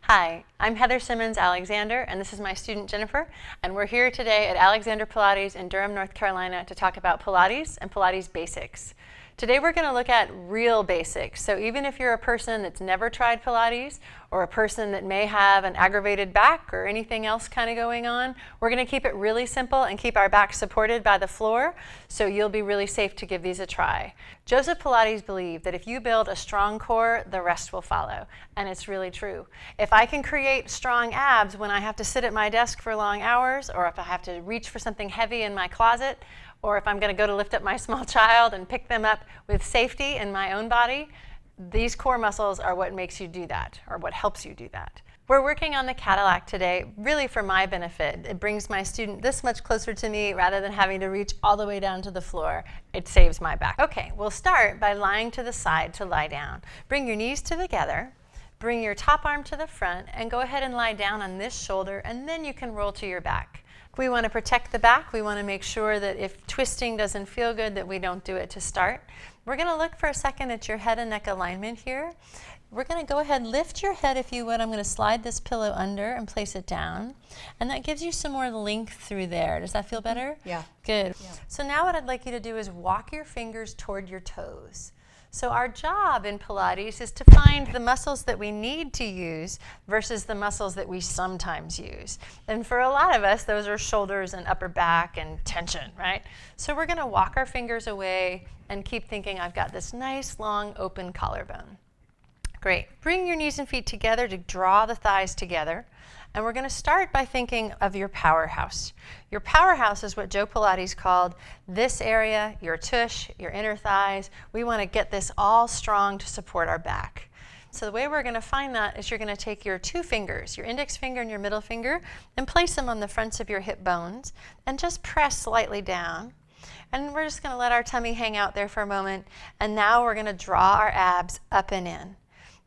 Hi, I'm Heather Simmons Alexander, and this is my student Jennifer, and we're here today at Alexander Pilates in Durham, North Carolina to talk about Pilates and Pilates basics. Today we're going to look at real basics, so even if you're a person that's never tried Pilates or a person that may have an aggravated back or anything else kind of going on, we're going to keep it really simple and keep our back supported by the floor so you'll be really safe to give these a try. Joseph Pilates believed that if you build a strong core, the rest will follow, and it's really true. If I can create strong abs when I have to sit at my desk for long hours, or if I have to reach for something heavy in my closet, or if I'm going to go to lift up my small child and pick them up with safety in my own body, these core muscles are what makes you do that, or what helps you do that. We're working on the Cadillac today, really for my benefit. It brings my student this much closer to me rather than having to reach all the way down to the floor. It saves my back. Okay, we'll start by lying to the side to lie down. Bring your knees together, bring your top arm to the front, and go ahead and lie down on this shoulder, and then you can roll to your back. We want to protect the back. We want to make sure that if twisting doesn't feel good, that we don't do it to start. We're going to look for a second at your head and neck alignment here. We're going to go ahead and lift your head if you would. I'm going to slide this pillow under and place it down. And that gives you some more length through there. Does that feel better? Yeah. Good. Yeah. So now what I'd like you to do is walk your fingers toward your toes. So our job in Pilates is to find the muscles that we need to use versus the muscles that we sometimes use. And for a lot of us, those are shoulders and upper back and tension, right? So we're going to walk our fingers away and keep thinking, I've got this nice, long, open collarbone. Great. Bring your knees and feet together to draw the thighs together. And we're going to start by thinking of your powerhouse. Your powerhouse is what Joe Pilates called this area, your tush, your inner thighs. We want to get this all strong to support our back. So the way we're going to find that is you're going to take your two fingers, your index finger and your middle finger, and place them on the fronts of your hip bones and just press slightly down. And we're just going to let our tummy hang out there for a moment. And now we're going to draw our abs up and in.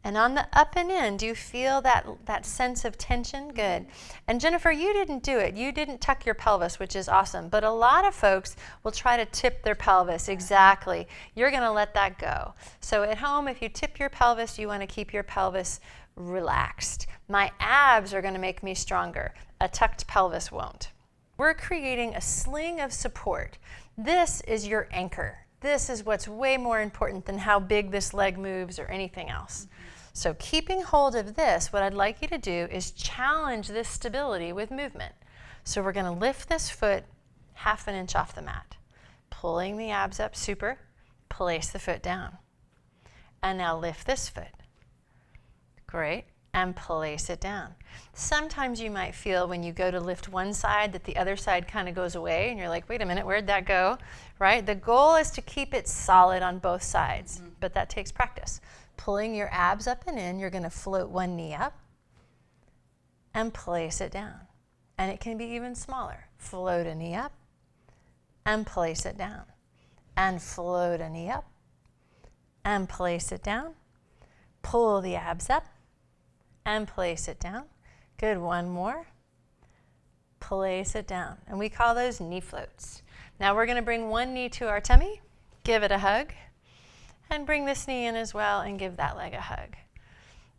And on the up and in, do you feel that sense of tension? Good. And Jennifer, you didn't do it. You didn't tuck your pelvis, which is awesome. But a lot of folks will try to tip their pelvis. Exactly. You're going to let that go. So at home, if you tip your pelvis, you want to keep your pelvis relaxed. My abs are going to make me stronger. A tucked pelvis won't. We're creating a sling of support. This is your anchor. This is what's way more important than how big this leg moves or anything else. So keeping hold of this, what I'd like you to do is challenge this stability with movement. So we're going to lift this foot half an inch off the mat. Pulling the abs up, super. Place the foot down. And now lift this foot. Great. And place it down. Sometimes you might feel when you go to lift one side that the other side kind of goes away and you're like, wait a minute, where'd that go? Right? The goal is to keep it solid on both sides, but that takes practice. Pulling your abs up and in, you're going to float one knee up and place it down. And it can be even smaller. Float a knee up and place it down. And float a knee up and place it down. Pull the abs up and place it down. Good, one more. Place it down. And we call those knee floats. Now we're going to bring one knee to our tummy, give it a hug, and bring this knee in as well and give that leg a hug.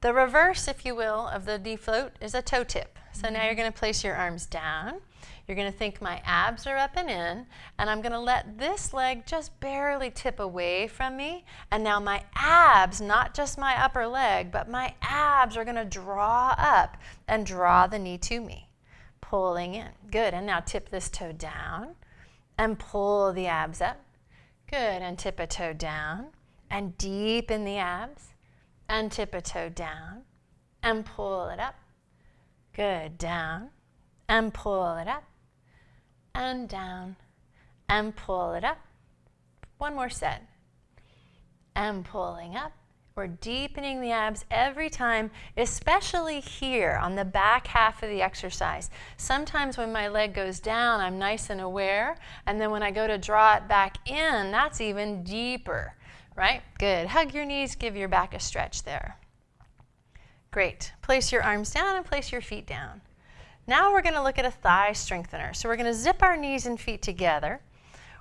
The reverse, if you will, of the knee float is a toe tip. So now you're going to place your arms down. You're going to think my abs are up and in, and I'm going to let this leg just barely tip away from me. And now my abs, not just my upper leg, but my abs are going to draw up and draw the knee to me. Pulling in. Good. And now tip this toe down and pull the abs up. Good. And tip a toe down and deepen the abs and tip a toe down and pull it up. Good. Down and pull it up. And down, and pull it up. One more set. And pulling up. We're deepening the abs every time, especially here on the back half of the exercise. Sometimes when my leg goes down, I'm nice and aware, and then when I go to draw it back in, that's even deeper, right? Good. Hug your knees, give your back a stretch there. Great. Place your arms down and place your feet down. Now we're going to look at a thigh strengthener. So we're going to zip our knees and feet together.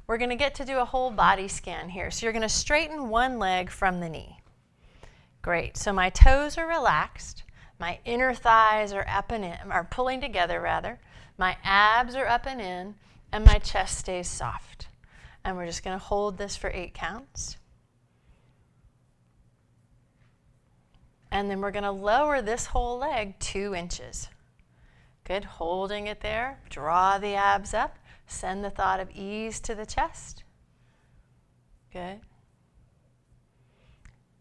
We're going to get to do a whole body scan here. So you're going to straighten one leg from the knee. Great. So my toes are relaxed. My inner thighs are up and in, are pulling together rather. My abs are up and in, and my chest stays soft. And we're just going to hold this for 8 counts. And then we're going to lower this whole leg 2 inches. Good, holding it there. Draw the abs up. Send the thought of ease to the chest. Good.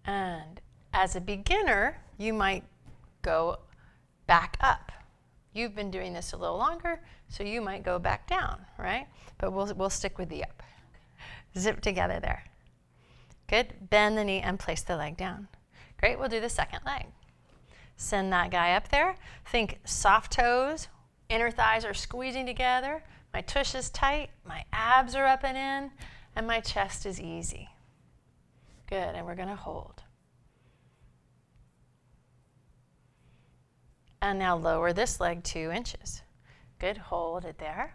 And as a beginner, you might go back up. You've been doing this a little longer, so you might go back down, right? But we'll stick with the up. Zip together there. Good. Bend the knee and place the leg down. Great. We'll do the second leg. Send that guy up there. Think soft toes. Inner thighs are squeezing together. My tush is tight. My abs are up and in. And my chest is easy. Good. And we're going to hold. And now lower this leg 2 inches. Good. Hold it there.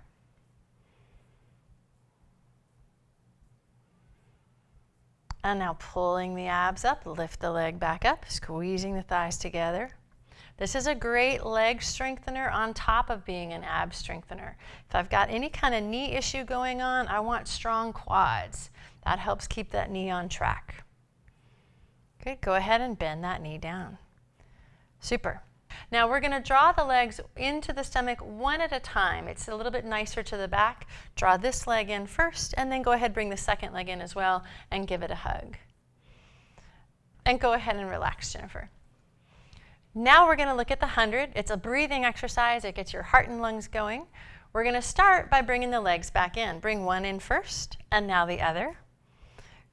And now pulling the abs up, lift the leg back up, squeezing the thighs together. This is a great leg strengthener on top of being an ab strengthener. If I've got any kind of knee issue going on, I want strong quads. That helps keep that knee on track. Good, go ahead and bend that knee down. Super. Now we're going to draw the legs into the stomach one at a time. It's a little bit nicer to the back. Draw this leg in first, and then go ahead and bring the second leg in as well and give it a hug. And go ahead and relax, Jennifer. Now we're going to look at the 100. It's a breathing exercise. It gets your heart and lungs going. We're going to start by bringing the legs back in. Bring one in first, and now the other.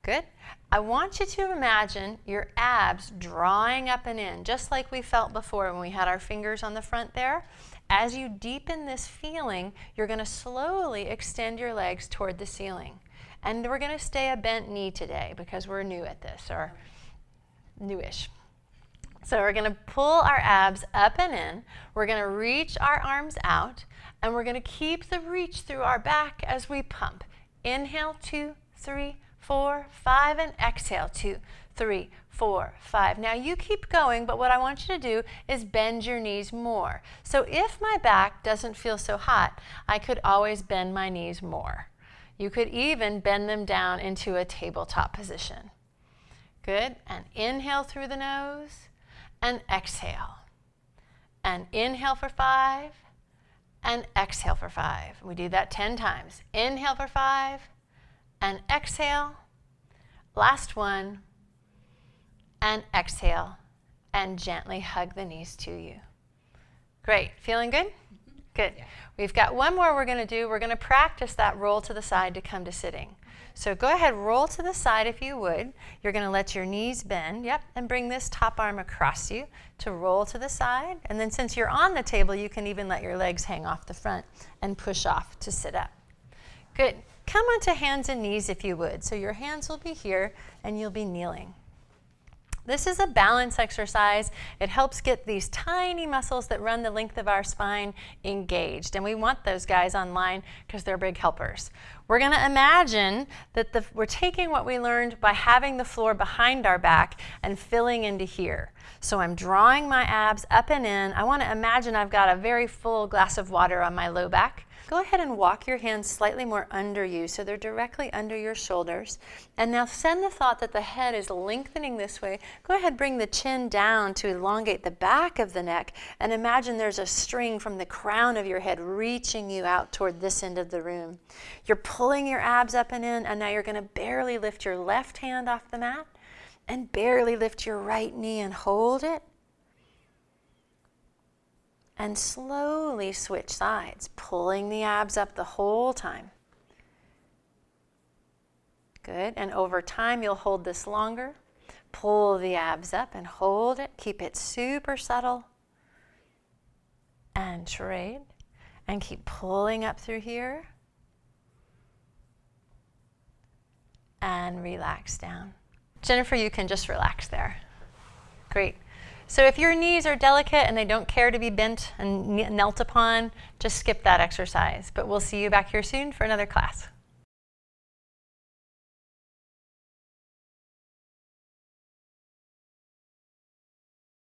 Good. I want you to imagine your abs drawing up and in, just like we felt before when we had our fingers on the front there. As you deepen this feeling, you're going to slowly extend your legs toward the ceiling. And we're going to stay a bent knee today because we're new at this, or newish. So we're going to pull our abs up and in. We're going to reach our arms out, and we're going to keep the reach through our back as we pump. Inhale, 2, 3, 4, 5, and exhale, 2, 3, 4, 5. Now you keep going, but what I want you to do is bend your knees more. So if my back doesn't feel so hot, I could always bend my knees more. You could even bend them down into a tabletop position. Good, and inhale through the nose, and exhale. And inhale for 5, and exhale for 5. We do that 10 times. Inhale for 5, and exhale. Last one, and exhale, and gently hug the knees to you. Great. Feeling good? Good. Yeah. We've got one more we're going to do. We're going to practice that roll to the side to come to sitting. So go ahead, roll to the side if you would. You're going to let your knees bend, yep, and bring this top arm across you to roll to the side. And then since you're on the table, you can even let your legs hang off the front and push off to sit up. Good. Come onto hands and knees if you would. So your hands will be here and you'll be kneeling. This is a balance exercise. It helps get these tiny muscles that run the length of our spine engaged. And we want those guys online because they're big helpers. We're going to imagine that we're taking what we learned by having the floor behind our back and filling into here. So I'm drawing my abs up and in. I want to imagine I've got a very full glass of water on my low back. Go ahead and walk your hands slightly more under you so they're directly under your shoulders. And now send the thought that the head is lengthening this way. Go ahead, bring the chin down to elongate the back of the neck, and imagine there's a string from the crown of your head reaching you out toward this end of the room. You're pulling your abs up and in, and now you're going to barely lift your left hand off the mat and barely lift your right knee and hold it. And slowly switch sides, pulling the abs up the whole time. Good, and over time you'll hold this longer. Pull the abs up and hold it. Keep it super subtle. And trade. And keep pulling up through here. And relax down. Jennifer, you can just relax there. Great. So if your knees are delicate and they don't care to be bent and knelt upon, just skip that exercise. But we'll see you back here soon for another class.